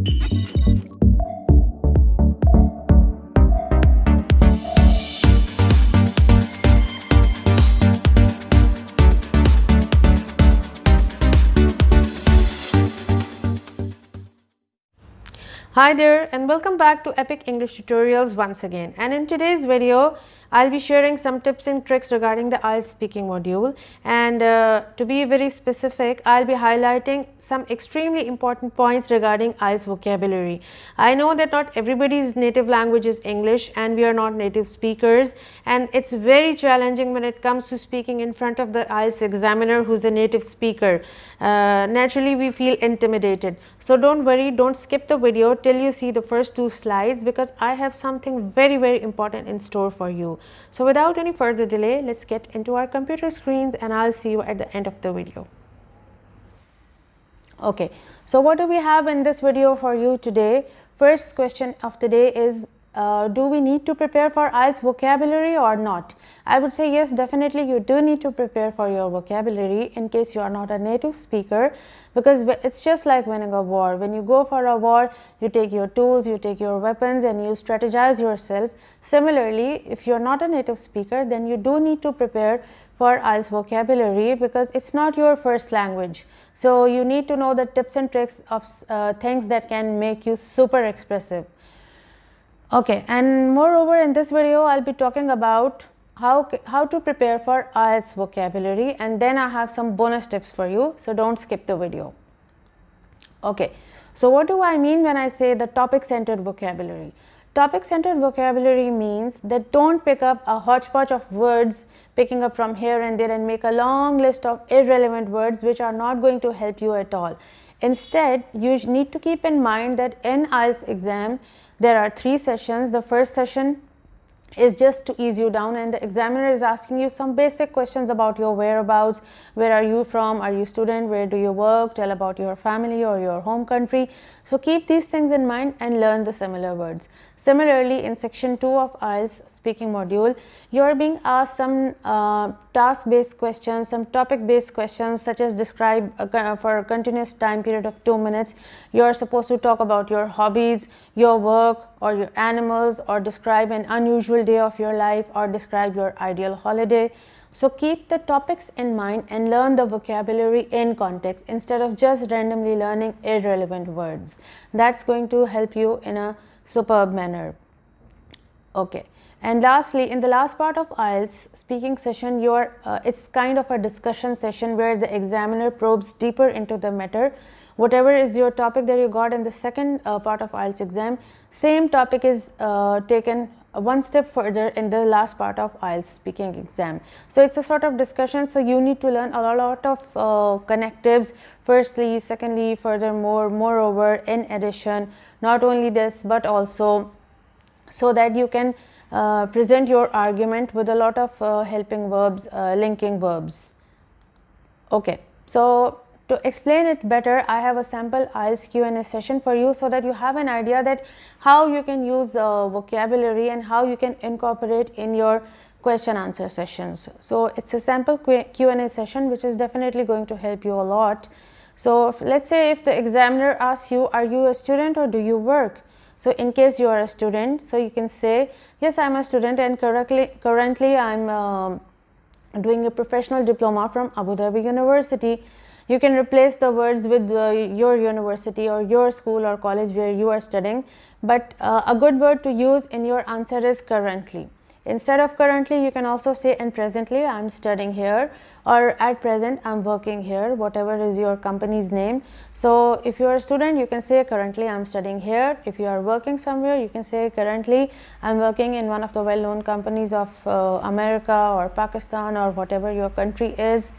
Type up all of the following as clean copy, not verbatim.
Hi there and welcome back to Epic English Tutorials once again, and in today's video I'll be sharing some tips and tricks regarding the IELTS speaking module, and to be very specific, I'll be highlighting some extremely important points regarding IELTS vocabulary. I know that not everybody's native language is English and we are not native speakers, and it's very challenging when it comes to speaking in front of the IELTS examiner who's a native speaker. Naturally we feel intimidated, so don't worry, don't skip the video till you see the first two slides, because I have something very important in store for you. So without any further delay, let's get into our computer screens and I'll see you at the end of the video. Okay, so what do we have in this video for you today? First question of the day is, do we need to prepare for IELTS vocabulary or not? I would say yes, definitely you do need to prepare for your vocabulary in case you are not a native speaker, because it's just like winning a war. When you go for a war, you take your tools, you take your weapons and you strategize yourself. Similarly, if you are not a native speaker, then you do need to prepare for IELTS vocabulary, because it's not your first language. So you need to know the tips and tricks of things that can make you super expressive. Okay, and moreover in this video I'll be talking about how to prepare for IELTS vocabulary, and then I have some bonus tips for you, so don't skip the video. Okay, so what do I mean when I say the topic centered vocabulary? Topic centered vocabulary means that don't pick up a hodgepodge of words, picking up from here and there and make a long list of irrelevant words which are not going to help you at all. Instead, you need to keep in mind that in IELTS exam there are 3 sessions. The first session is just to ease you down, and the examiner is asking you some basic questions about your whereabouts. Where are you from? Are you a student? Where do you work? Tell about your family or your home country. So keep these things in mind and learn the similar words. Similarly, in section 2 of IELTS speaking module, you are being asked some task based questions, some topic based questions, such as describe for a continuous time period of 2 minutes. You are supposed to talk about your hobbies, your work or your animals, or describe an unusual day of your life, or describe your ideal holiday. So keep the topics in mind and learn the vocabulary in context instead of just randomly learning irrelevant words. That's going to help you in a superb manner. Okay, and lastly, in the last part of IELTS speaking session, it's kind of a discussion session where the examiner probes deeper into the matter. Whatever is your topic that you got in the second part of IELTS exam, same topic is taken one step further in the last part of IELTS speaking exam. So it's a sort of discussion, so you need to learn a lot of connectives, firstly, secondly, furthermore, moreover, in addition, not only this but also so that you can present your argument with a lot of helping verbs, linking verbs. Okay, so to explain it better, I have a sample IELTS Q&A session for you, so that you have an idea that how you can use vocabulary and how you can incorporate in your question answer sessions. So it's a sample Q&A session which is definitely going to help you a lot. So let's say if the examiner asks you, are you a student or do you work? So in case you are a student, so you can say, yes, I'm a student and currently I'm doing a professional diploma from Abu Dhabi University. You can replace the words with your university or your school or college where you are studying, but a good word to use in your answer is currently. Instead of currently, you can also say, and presently I'm studying here, or at present I'm working here, whatever is your company's name. So if you are a student, you can say currently I'm studying here. If you are working somewhere, you can say currently I'm working in one of the well-known companies of America or Pakistan or whatever your country is.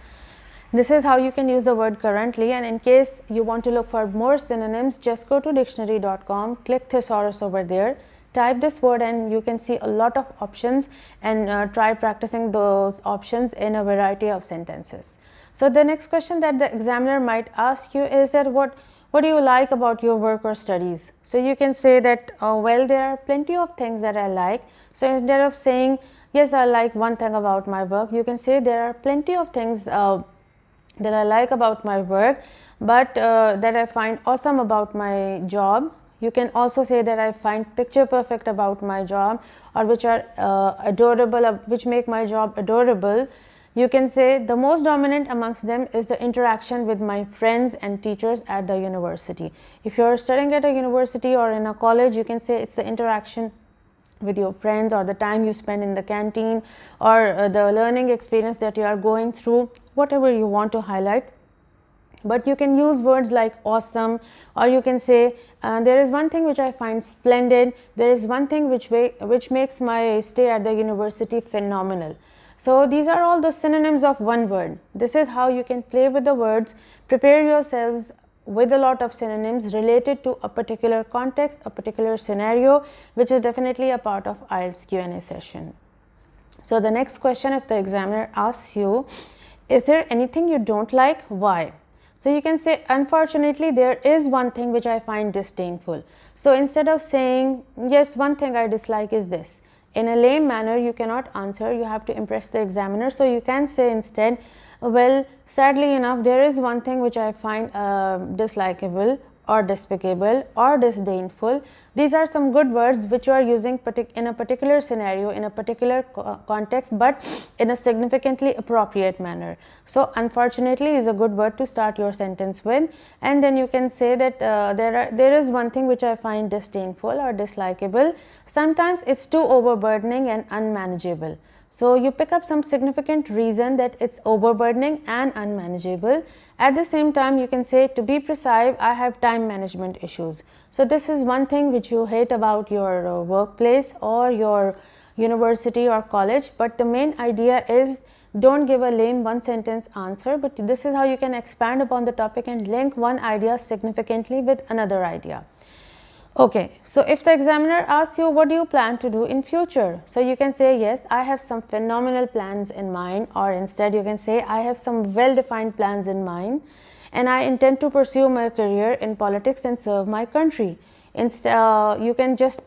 This is how you can use the word currently, and in case you want to look for more synonyms, just go to dictionary.com, click thesaurus over there, type this word and you can see a lot of options, and try practicing those options in a variety of sentences. So the next question that the examiner might ask you is that what do you like about your work or studies? So you can say that, well, there are plenty of things that I like. So instead of saying, yes, I like one thing about my work, you can say there are plenty of things that I like about my work, but that I find awesome about my job. You can also say that I find picture perfect about my job, or which are adorable, which make my job adorable. You can say the most dominant amongst them is the interaction with my friends and teachers at the university. If you are studying at a university or in a college, you can say it's the interaction with your friends, or the time you spend in the canteen, or the learning experience that you are going through, whatever you want to highlight. But you can use words like awesome, or you can say there is one thing which I find splendid, there is one thing which makes my stay at the university phenomenal. So these are all the synonyms of one word. This is how you can play with the words. Prepare yourselves with a lot of synonyms related to a particular context, a particular scenario, which is definitely a part of IELTS Q&A session. So the next question, if the examiner asks you, is there anything you don't like? Why? So you can say, unfortunately, there is one thing which I find disdainful. So instead of saying, yes, one thing I dislike is this, in a lame manner you cannot answer, you have to impress the examiner. So you can say instead, well, sadly enough, there is one thing which I find dislikable, or despicable, or disdainful. These are some good words which you are using in a particular scenario, in a particular context, but in a significantly appropriate manner. So unfortunately is a good word to start your sentence with, and then you can say that there is one thing which I find disdainful or dislikable. Sometimes it's too overburdening and unmanageable. So you pick up some significant reason that it's overburdening and unmanageable. At the same time, you can say, to be precise, I have time management issues. So this is one thing which you hate about your workplace or your university or college, but the main idea is, don't give a lame one sentence answer, but this is how you can expand upon the topic and link one idea significantly with another idea. Okay, so if the examiner asks you, what do you plan to do in future? So you can say, yes, I have some phenomenal plans in mind, or instead you can say, I have some well-defined plans in mind, and I intend to pursue my career in politics and serve my country. Instead, you can just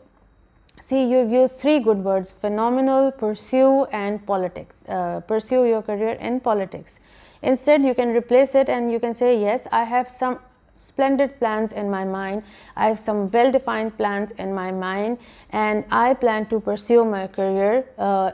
see, you've used three good words: phenomenal, pursue, and politics. Pursue your career in politics. Instead, you can replace it and you can say, yes, I have some splendid plans in my mind, I have some well-defined plans in my mind, and I plan to pursue my career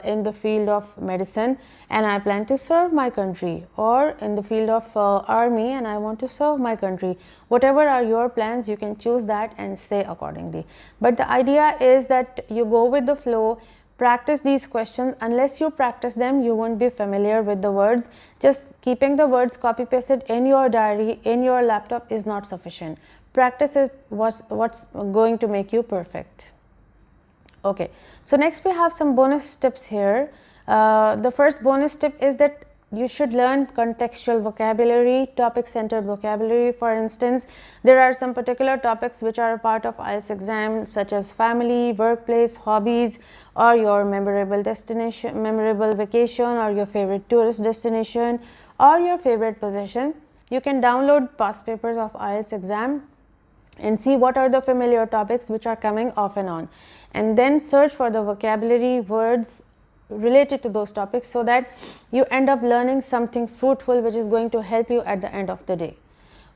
in the field of medicine, and I plan to serve my country, or in the field of army, and I want to serve my country. Whatever are your plans, you can choose that and say accordingly. But the idea is that you go with the flow. Practice these questions. Unless you practice them, you won't be familiar with the words. Just keeping the words copy pasted in your diary, in your laptop is not sufficient. Practice is what's going to make you perfect. Okay, so next we have some bonus tips here. The first bonus tip is that you should learn contextual vocabulary, topic-centered vocabulary. For instance, there are some particular topics which are a part of IELTS exam, such as family, workplace, hobbies, or your memorable destination, memorable vacation, or your favorite tourist destination, or your favorite possession. You can download past papers of IELTS exam and see what are the familiar topics which are coming off and on, and then search for the vocabulary words related to those topics, so that you end up learning something fruitful which is going to help you at the end of the day.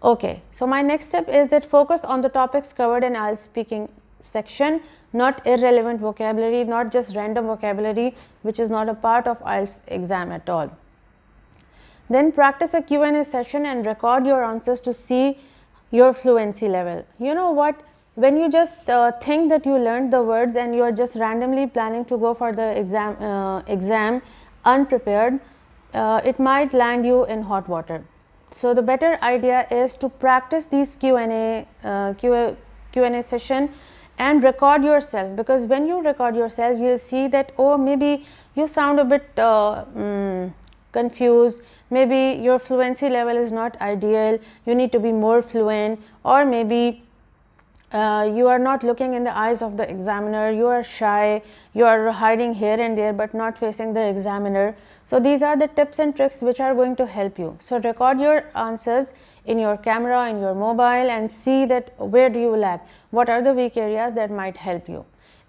Okay, so my next step is that focus on the topics covered in IELTS speaking section, not irrelevant vocabulary, not just random vocabulary which is not a part of IELTS exam at all. Then practice a Q&A session and record your answers to see your fluency level. You know what? When you just think that you learned the words and you are just randomly planning to go for the exam unprepared, it might land you in hot water. So the better idea is to practice these Q&A session and record yourself, because when you record yourself, you'll see that, oh, maybe you sound a bit confused, maybe your fluency level is not ideal, you need to be more fluent, or maybe you are not looking in the eyes of the examiner, you are shy, you are hiding here and there but not facing the examiner. So these are the tips and tricks which are going to help you. So record your answers in your camera, in your mobile, and see that where do you lack, what are the weak areas that might help you.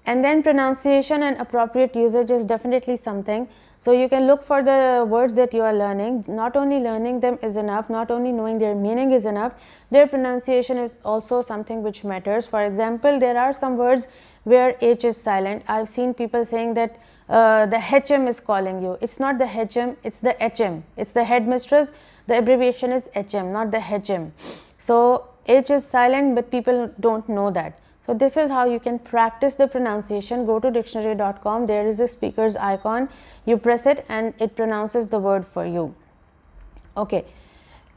And then pronunciation and appropriate usage is definitely something. So you can look for the words that you are learning. Not only learning them is enough, not only knowing their meaning is enough, their pronunciation is also something which matters. For example, there are some words where H is silent. I've seen people saying that the HM is calling you. It's not the HM, it's the HM. It's the headmistress. The abbreviation is HM, not the HM. So H is silent, but people don't know that. So this is how you can practice the pronunciation. Go to dictionary.com. There is a speaker's icon. You press it and it pronounces the word for you. Okay.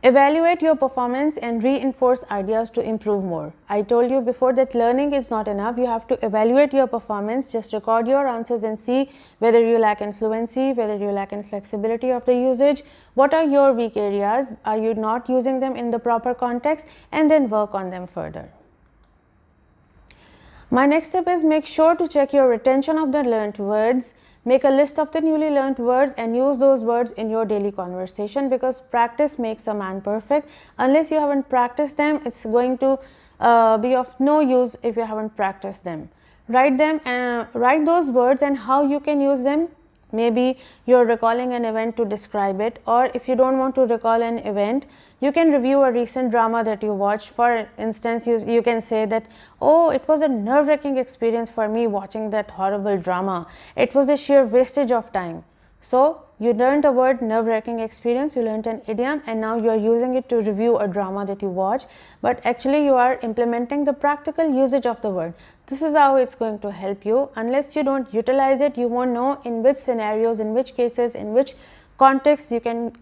Evaluate your performance and reinforce ideas to improve more. I told you before that learning is not enough. You have to evaluate your performance. Just record your answers and see whether you lack in fluency, whether you lack in flexibility of the usage. What are your weak areas? Are you not using them in the proper context? And then work on them further. My next step is make sure to check your retention of the learnt words. Make a list of the newly learnt words and use those words in your daily conversation, because practice makes a man perfect. Unless you haven't practiced them, it's going to be of no use if you haven't practiced them. Write those words and how you can use them. Maybe you're recalling an event to describe it, or if you don't want to recall an event, you can review a recent drama that you watched. For instance, you can say that, oh, it was a nerve-wracking experience for me watching that horrible drama. It was a sheer wastage of time. So you learned the word nerve-wracking experience, you learned an idiom, and now you are using it to review a drama that you watch, but actually you are implementing the practical usage of the word. This is how it's going to help you. Unless you don't utilize it, you won't know in which scenarios, in which cases, in which context you can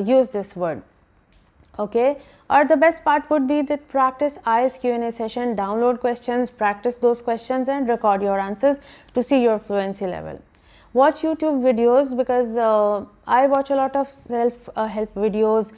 use this word. Okay, or the best part would be that practice IELTS Q&A session, download questions, practice those questions and record your answers to see your fluency level. Watch YouTube videos, because I watch a lot of self-help videos,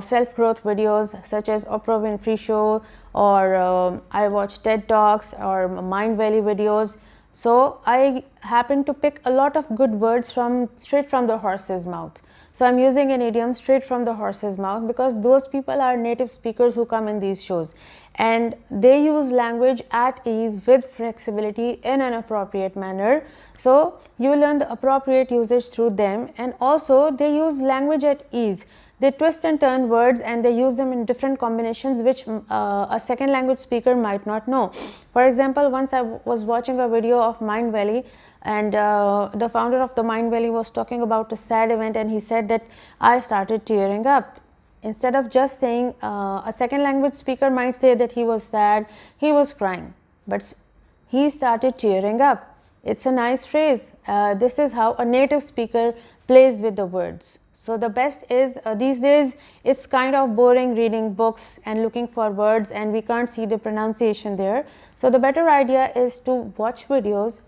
self-growth videos such as Oprah Winfrey Show, or I watch TED Talks or Mindvalley videos. So I happen to pick a lot of good words straight from the horse's mouth. So I'm using an idiom straight from the horse's mouth, because those people are native speakers who come in these shows, and they use language at ease with flexibility in an appropriate manner. So you learn the appropriate usage through them, and also they use language at ease. They twist and turn words and they use them in different combinations which a second language speaker might not know. For example, once I was watching a video of Mindvalley, and the founder of the Mindvalley was talking about a sad event, and he said that I started tearing up. Instead of just saying, a second language speaker might say that he was sad, he was crying, but he started tearing up. It's a nice phrase. This is how a native speaker plays with the words. So the best is, these days it's kind of boring reading books and looking for words, and we can't see the pronunciation there. So the better idea is to watch videos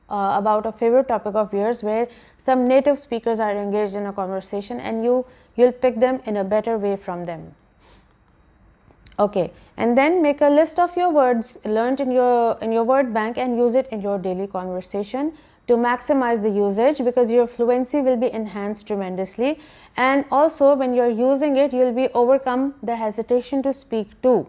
about a favorite topic of yours where some native speakers are engaged in a conversation, and you'll pick them in a better way from them. Okay, and then make a list of your words learned in your word bank and use it in your daily conversation to maximize the usage, because your fluency will be enhanced tremendously, and also when you're using it, you'll be overcome the hesitation to speak too,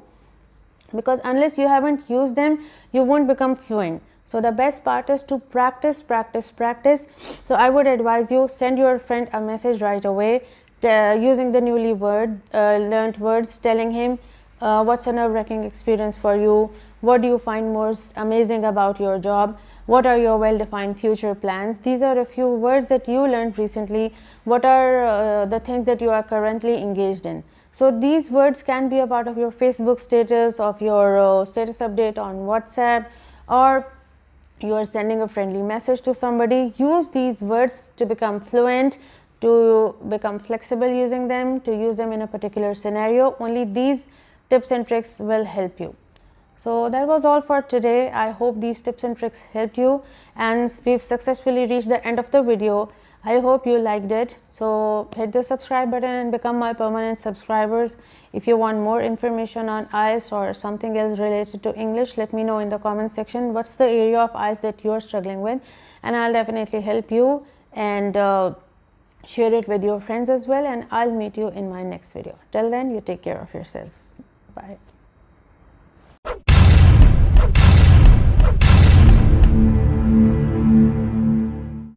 because unless you haven't used them, you won't become fluent. So the best part is to practice, practice, practice. So I would advise you, send your friend a message right away using the newly learnt words, telling him what's a nerve-wracking experience for you, what do you find most amazing about your job, what are your well-defined future plans. These are a few words that you learned recently. What are the things that you are currently engaged in. So these words can be a part of your Facebook status, of your status update on WhatsApp, or you are sending a friendly message to somebody. Use these words to become fluent, to become flexible using them, to use them in a particular scenario. Only these tips and tricks will help you. So that was all for today. I hope these tips and tricks helped you, and we've successfully reached the end of the video. I hope you liked it. So hit the subscribe button and become my permanent subscribers. If you want more information on IELTS or something else related to English, let me know in the comment section what's the area of IELTS that you're struggling with, and I'll definitely help you, and share it with your friends as well, and I'll meet you in my next video. Till then, you take care of yourselves. Bye.